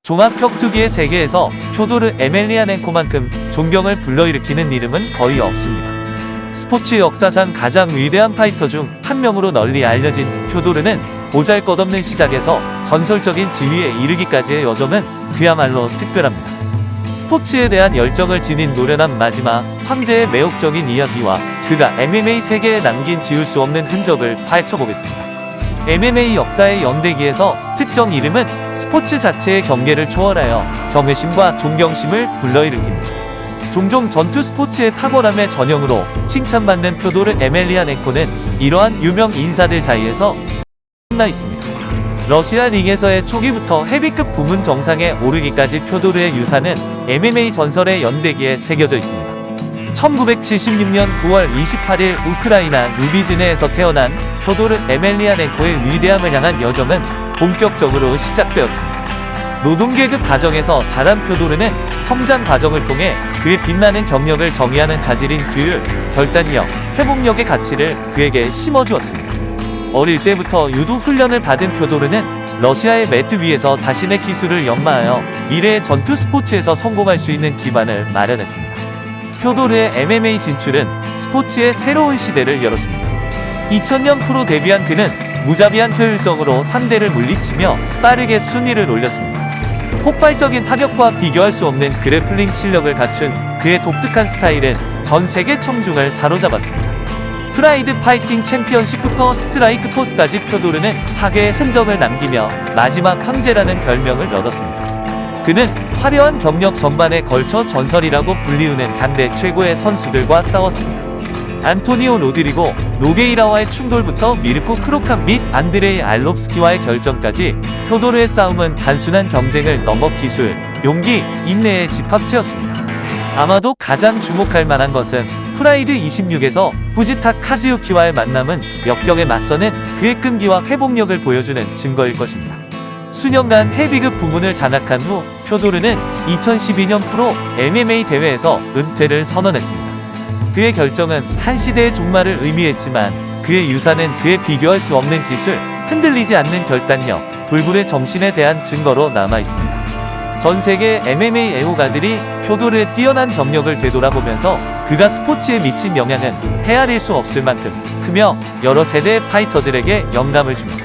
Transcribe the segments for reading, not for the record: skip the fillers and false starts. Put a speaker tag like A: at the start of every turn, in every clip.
A: 종합격투기의 세계에서 표도르 에멜리아넨코만큼 존경을 불러일으키는 이름은 거의 없습니다. 스포츠 역사상 가장 위대한 파이터 중 한 명으로 널리 알려진 표도르는 보잘것없는 시작에서 전설적인 지위에 이르기까지의 여정은 그야말로 특별합니다. 스포츠에 대한 열정을 지닌 노련한 마지막 황제의 매혹적인 이야기와 그가 MMA 세계에 남긴 지울 수 없는 흔적을 파헤쳐보겠습니다. MMA 역사의 연대기에서 특정 이름은 스포츠 자체의 경계를 초월하여 경외심과 존경심을 불러일으킵니다. 종종 전투 스포츠의 탁월함의 전형으로 칭찬받는 표도르 에멜리아넨코는 이러한 유명 인사들 사이에서 나 있습니다. 러시아 링에서의 초기부터 헤비급 부문 정상에 오르기까지 표도르의 유산은 MMA 전설의 연대기에 새겨져 있습니다. 1976년 9월 28일 우크라이나 루비즈네에서 태어난 표도르 에멜리아넨코의 위대함을 향한 여정은 본격적으로 시작되었습니다. 노동계급 가정에서 자란 표도르는 성장 과정을 통해 그의 빛나는 경력을 정의하는 자질인 규율, 결단력, 회복력의 가치를 그에게 심어주었습니다. 어릴 때부터 유도 훈련을 받은 표도르는 러시아의 매트 위에서 자신의 기술을 연마하여 미래의 전투 스포츠에서 성공할 수 있는 기반을 마련했습니다. 표도르의 MMA 진출은 스포츠의 새로운 시대를 열었습니다. 2000년 프로 데뷔한 그는 무자비한 효율성으로 상대를 물리치며 빠르게 순위를 올렸습니다. 폭발적인 타격과 비교할 수 없는 그래플링 실력을 갖춘 그의 독특한 스타일은 전 세계 청중을 사로잡았습니다. 프라이드 파이팅 챔피언십부터 스트라이크 포스까지 표도르는 파괴의 흔적을 남기며 마지막 황제라는 별명을 얻었습니다. 그는 화려한 경력 전반에 걸쳐 전설이라고 불리우는 당대 최고의 선수들과 싸웠습니다. 안토니오 로드리고, 노게이라와의 충돌부터 미르코 크로칸 및 안드레이 알롭스키와의 결전까지 표도르의 싸움은 단순한 경쟁을 넘어 기술, 용기, 인내의 집합체였습니다. 아마도 가장 주목할 만한 것은 프라이드 26에서 후지타 카즈유키와의 만남은 역경에 맞서는 그의 끈기와 회복력을 보여주는 증거일 것입니다. 수년간 헤비급 부문을 장악한 후 표도르는 2012년 프로 MMA 대회에서 은퇴를 선언했습니다. 그의 결정은 한 시대의 종말을 의미했지만 그의 유산은 그에 비교할 수 없는 기술, 흔들리지 않는 결단력, 불굴의 정신에 대한 증거로 남아있습니다. 전 세계 MMA 애호가들이 표도르의 뛰어난 경력을 되돌아보면서 그가 스포츠에 미친 영향은 헤아릴 수 없을 만큼 크며 여러 세대의 파이터들에게 영감을 줍니다.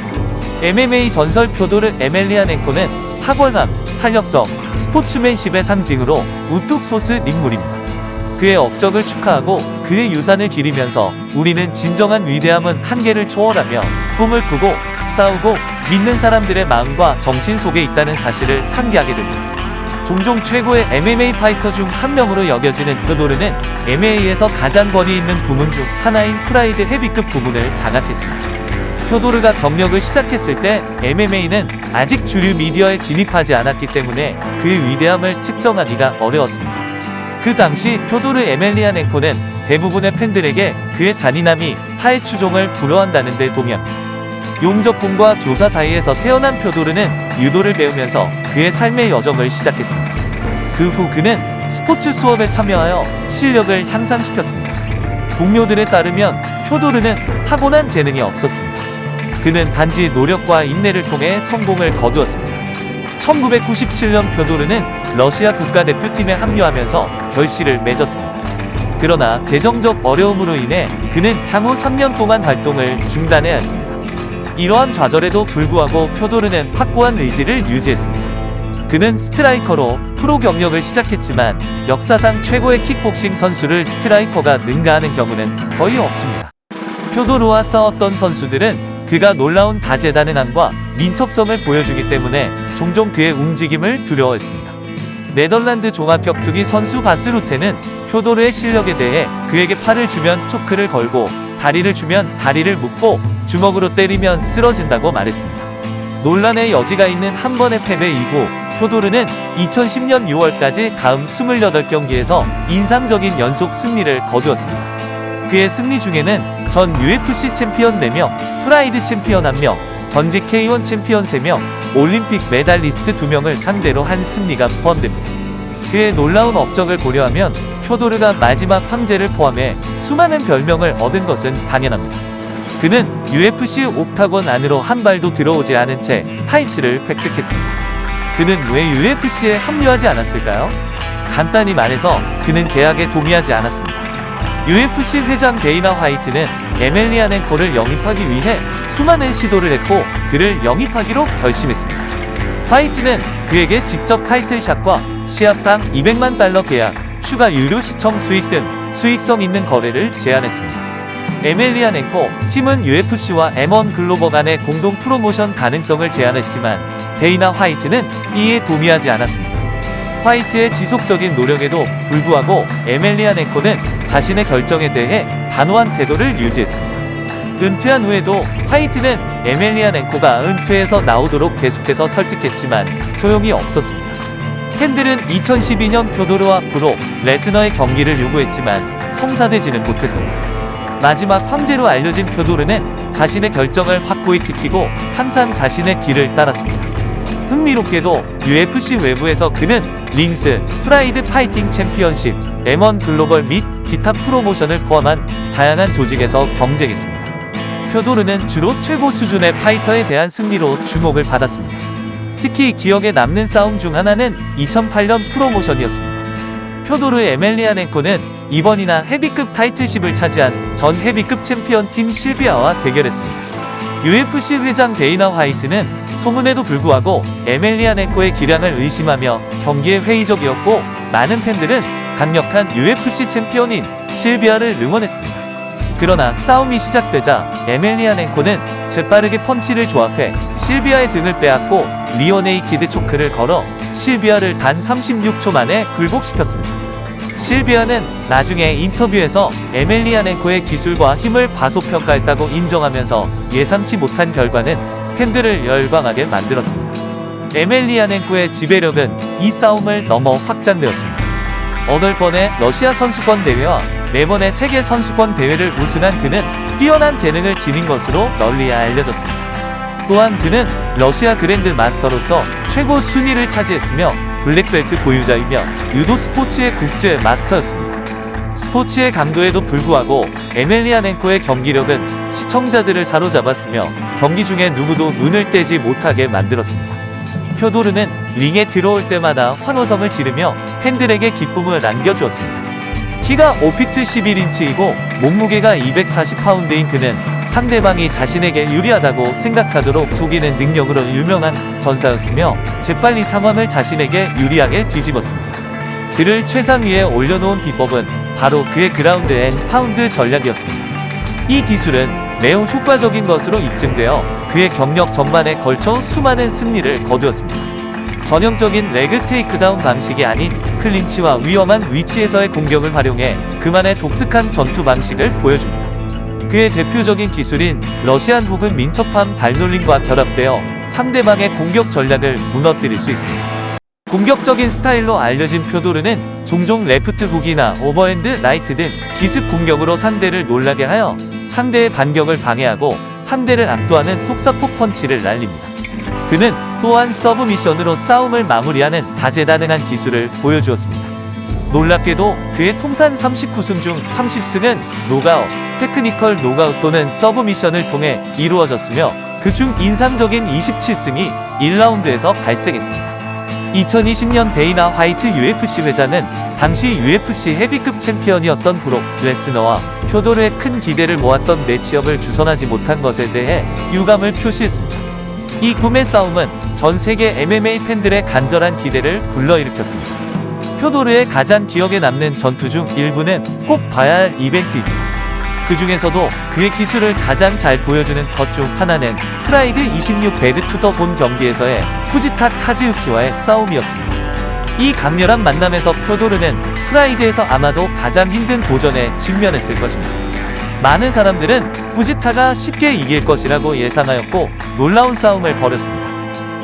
A: MMA 전설 표도르 에멜리아넨코는 탁월함, 탄력성, 스포츠맨십의 상징으로 우뚝 솟은 인물입니다. 그의 업적을 축하하고 그의 유산을 기리면서 우리는 진정한 위대함은 한계를 초월하며 꿈을 꾸고 싸우고 믿는 사람들의 마음과 정신 속에 있다는 사실을 상기하게 됩니다. 종종 최고의 MMA 파이터 중 한 명으로 여겨지는 표도르는 MMA에서 가장 권위 있는 부문 중 하나인 프라이드 헤비급 부문을 장악했습니다. 표도르가 경력을 시작했을 때 MMA는 아직 주류 미디어에 진입하지 않았기 때문에 그의 위대함을 측정하기가 어려웠습니다. 그 당시 표도르 에멜리아넨코는 대부분의 팬들에게 그의 잔인함이 타의 추종을 불허한다는 데 동의합니다. 용접공과 교사 사이에서 태어난 표도르는 유도를 배우면서 그의 삶의 여정을 시작했습니다. 그 후 그는 스포츠 수업에 참여하여 실력을 향상시켰습니다. 동료들에 따르면 표도르는 타고난 재능이 없었습니다. 그는 단지 노력과 인내를 통해 성공을 거두었습니다. 1997년 표도르는 러시아 국가대표팀에 합류하면서 결실을 맺었습니다. 그러나 재정적 어려움으로 인해 그는 향후 3년 동안 활동을 중단해야 했습니다. 이러한 좌절에도 불구하고 표도르는 확고한 의지를 유지했습니다. 그는 스트라이커로 프로 경력을 시작했지만 역사상 최고의 킥복싱 선수를 스트라이커가 능가하는 경우는 거의 없습니다. 표도르와 싸웠던 선수들은 그가 놀라운 다재다능함과 민첩성을 보여주기 때문에 종종 그의 움직임을 두려워했습니다. 네덜란드 종합격투기 선수 바스루테는 표도르의 실력에 대해 그에게 팔을 주면 초크를 걸고 다리를 주면 다리를 묶고 주먹으로 때리면 쓰러진다고 말했습니다. 논란의 여지가 있는 한 번의 패배 이후 표도르는 2010년 6월까지 다음 28경기에서 인상적인 연속 승리를 거두었습니다. 그의 승리 중에는 전 UFC 챔피언 4명, 프라이드 챔피언 1명, 전직 K1 챔피언 3명, 올림픽 메달리스트 2명을 상대로 한 승리가 포함됩니다. 그의 놀라운 업적을 고려하면 표도르가 마지막 황제를 포함해 수많은 별명을 얻은 것은 당연합니다. 그는 UFC 옥타곤 안으로 한 발도 들어오지 않은 채 타이틀을 획득했습니다. 그는 왜 UFC에 합류하지 않았을까요? 간단히 말해서 그는 계약에 동의하지 않았습니다. UFC 회장 데이나 화이트는 에멜리아넨코를 영입하기 위해 수많은 시도를 했고 그를 영입하기로 결심했습니다. 화이트는 그에게 직접 타이틀샷과 시합당 $200만 계약, 추가 유료 시청 수익 등 수익성 있는 거래를 제안했습니다. 에멜리아넨코 팀은 UFC와 M1 글로벌 간의 공동 프로모션 가능성을 제안했지만 데이나 화이트는 이에 동의하지 않았습니다. 화이트의 지속적인 노력에도 불구하고 에멜리아넨코는 자신의 결정에 대해 단호한 태도를 유지했습니다. 은퇴한 후에도 화이트는 에멜리아넨코가 은퇴에서 나오도록 계속해서 설득했지만 소용이 없었습니다. 팬들은 2012년 퓨도르와 브록 레스너의 경기를 요구했지만 성사되지는 못했습니다. 마지막 황제로 알려진 퓨도르는 자신의 결정을 확고히 지키고 항상 자신의 길을 따랐습니다. 흥미롭게도 UFC 외부에서 그는 링스, 프라이드 파이팅 챔피언십, M1 글로벌 및 기타 프로모션을 포함한 다양한 조직에서 경쟁했습니다. 퓨도르는 주로 최고 수준의 파이터에 대한 승리로 주목을 받았습니다. 특히 기억에 남는 싸움 중 하나는 2008년 프로모션이었습니다. 퓨도르 에멜리아넨코는 이번이나 헤비급 타이틀십을 차지한 전 헤비급 챔피언 팀 실비아와 대결했습니다. UFC 회장 데이나 화이트는 소문에도 불구하고 에멜리아넨코의 기량을 의심하며 경기에 회의적이었고 많은 팬들은 강력한 UFC 챔피언인 실비아를 응원했습니다. 그러나 싸움이 시작되자 에멜리아넨코는 재빠르게 펀치를 조합해 실비아의 등을 빼앗고 리어네이키드 초크를 걸어 실비아를 단 36초 만에 굴복시켰습니다. 실비아는 나중에 인터뷰에서 에멜리아넨코의 기술과 힘을 과소평가했다고 인정하면서 예상치 못한 결과는 팬들을 열광하게 만들었습니다. 에멜리아넨코의 지배력은 이 싸움을 넘어 확장되었습니다. 8번의 러시아 선수권 대회와 4번의 세계 선수권 대회를 우승한 그는 뛰어난 재능을 지닌 것으로 널리 알려졌습니다. 또한 그는 러시아 그랜드 마스터로서 최고 순위를 차지했으며 블랙벨트 보유자이며 유도 스포츠의 국제 마스터였습니다. 스포츠의 강도에도 불구하고 에멜리아넨코의 경기력은 시청자들을 사로잡았으며 경기 중에 누구도 눈을 떼지 못하게 만들었습니다. 퓨도르는 링에 들어올 때마다 환호성을 지르며 팬들에게 기쁨을 안겨주었습니다. 키가 5피트 11인치이고 몸무게가 240파운드인 그는 상대방이 자신에게 유리하다고 생각하도록 속이는 능력으로 유명한 전사였으며 재빨리 상황을 자신에게 유리하게 뒤집었습니다. 그를 최상 위에 올려놓은 비법은 바로 그의 그라운드 앤 파운드 전략이었습니다. 이 기술은 매우 효과적인 것으로 입증되어 그의 경력 전반에 걸쳐 수많은 승리를 거두었습니다. 전형적인 레그 테이크다운 방식이 아닌 클린치와 위험한 위치에서의 공격을 활용해 그만의 독특한 전투 방식을 보여줍니다. 그의 대표적인 기술인 러시안 훅은 민첩한 발놀림과 결합되어 상대방의 공격 전략을 무너뜨릴 수 있습니다. 공격적인 스타일로 알려진 퓨도르는 종종 레프트 훅이나 오버핸드 라이트 등 기습 공격으로 상대를 놀라게 하여 상대의 반격을 방해하고 상대를 압도하는 속사포 펀치를 날립니다. 그는 또한 서브미션으로 싸움을 마무리하는 다재다능한 기술을 보여주었습니다. 놀랍게도 그의 통산 39승 중 30승은 노가웃, 테크니컬 노가웃 또는 서브미션을 통해 이루어졌으며 그중 인상적인 27승이 1라운드에서 발생했습니다. 2020년 데이나 화이트 UFC 회장은 당시 UFC 헤비급 챔피언이었던 브록 레스너와 퓨도르의 큰 기대를 모았던 매치업을 주선하지 못한 것에 대해 유감을 표시했습니다. 이 꿈의 싸움은 전 세계 MMA 팬들의 간절한 기대를 불러일으켰습니다. 퓨도르의 가장 기억에 남는 전투 중 일부는 꼭 봐야 할 이벤트입니다. 그 중에서도 그의 기술을 가장 잘 보여주는 것 중 하나는 프라이드 26 배드 투 더 본 경기에서의 후지타 카즈유키와의 싸움이었습니다. 이 강렬한 만남에서 퓨도르는 프라이드에서 아마도 가장 힘든 도전에 직면했을 것입니다. 많은 사람들은 후지타가 쉽게 이길 것이라고 예상하였고 놀라운 싸움을 벌였습니다.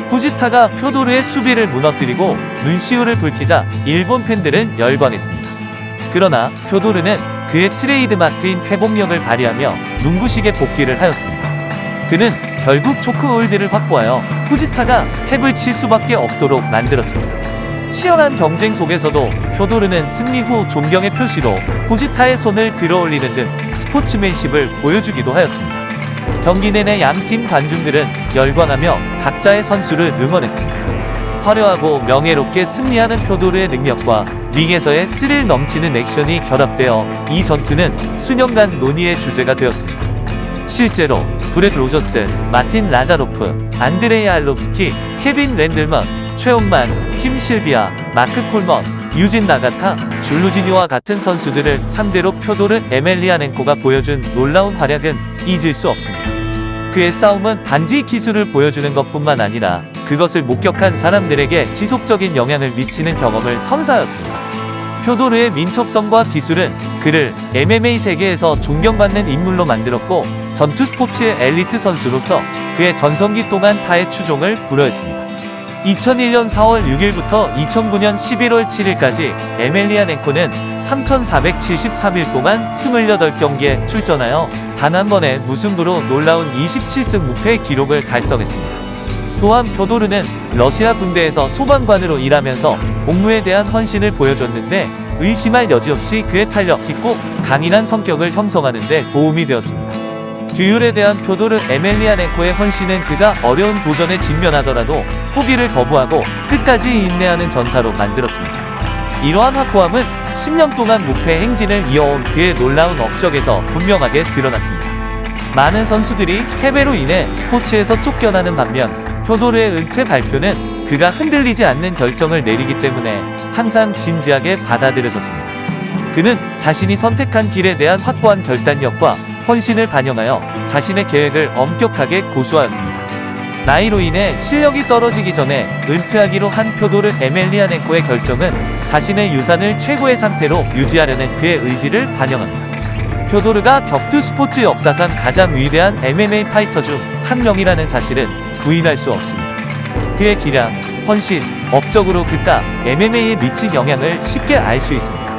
A: 후지타가 퓨도르의 수비를 무너뜨리고 눈시울을 붉히자 일본 팬들은 열광했습니다. 그러나 퓨도르는 그의 트레이드 마크인 회복력을 발휘하며 눈부시게 복귀를 하였습니다. 그는 결국 초크홀드를 확보하여 후지타가 탭을 칠 수밖에 없도록 만들었습니다. 치열한 경쟁 속에서도 퓨도르는 승리 후 존경의 표시로 후지타의 손을 들어올리는 등 스포츠맨십을 보여주기도 하였습니다. 경기 내내 양팀 관중들은 열광하며 각자의 선수를 응원했습니다. 화려하고 명예롭게 승리하는 표도르의 능력과 링에서의 스릴 넘치는 액션이 결합되어 이 전투는 수년간 논의의 주제가 되었습니다. 실제로 브렛 로저스, 마틴 라자로프, 안드레이 알롭스키, 케빈 랜들먼, 최홍만, 팀 실비아, 마크 콜먼, 유진 나가타, 줄루지니와 같은 선수들을 상대로 표도르 에멜리아넨코가 보여준 놀라운 활약은 잊을 수 없습니다. 그의 싸움은 단지 기술을 보여주는 것뿐만 아니라 그것을 목격한 사람들에게 지속적인 영향을 미치는 경험을 선사하였습니다. 표도르의 민첩성과 기술은 그를 MMA 세계에서 존경받는 인물로 만들었고 전투 스포츠의 엘리트 선수로서 그의 전성기 동안 타의 추종을 불허했습니다. 2001년 4월 6일부터 2009년 11월 7일까지 에멜리아넨코는 3,473일 동안 28경기에 출전하여 단 한 번의 무승부로 놀라운 27승 무패 기록을 달성했습니다. 또한 표도르는 러시아 군대에서 소방관으로 일하면서 복무에 대한 헌신을 보여줬는데 의심할 여지 없이 그의 탄력 깊고 강인한 성격을 형성하는 데 도움이 되었습니다. 규율에 대한 표도르 에멜리아넨코의 헌신은 그가 어려운 도전에 직면하더라도 포기를 거부하고 끝까지 인내하는 전사로 만들었습니다. 이러한 확고함은 10년 동안 무패 행진을 이어온 그의 놀라운 업적에서 분명하게 드러났습니다. 많은 선수들이 패배로 인해 스포츠에서 쫓겨나는 반면 표도르의 은퇴 발표는 그가 흔들리지 않는 결정을 내리기 때문에 항상 진지하게 받아들여졌습니다. 그는 자신이 선택한 길에 대한 확고한 결단력과 헌신을 반영하여 자신의 계획을 엄격하게 고수하였습니다. 나이로 인해 실력이 떨어지기 전에 은퇴하기로 한 표도르 에멜리아넨코의 결정은 자신의 유산을 최고의 상태로 유지하려는 그의 의지를 반영합니다. 표도르가 격투 스포츠 역사상 가장 위대한 MMA 파이터 중 한 명이라는 사실은 부인할 수 없습니다. 그의 기량, 헌신, 업적으로 그가 MMA에 미친 영향을 쉽게 알 수 있습니다.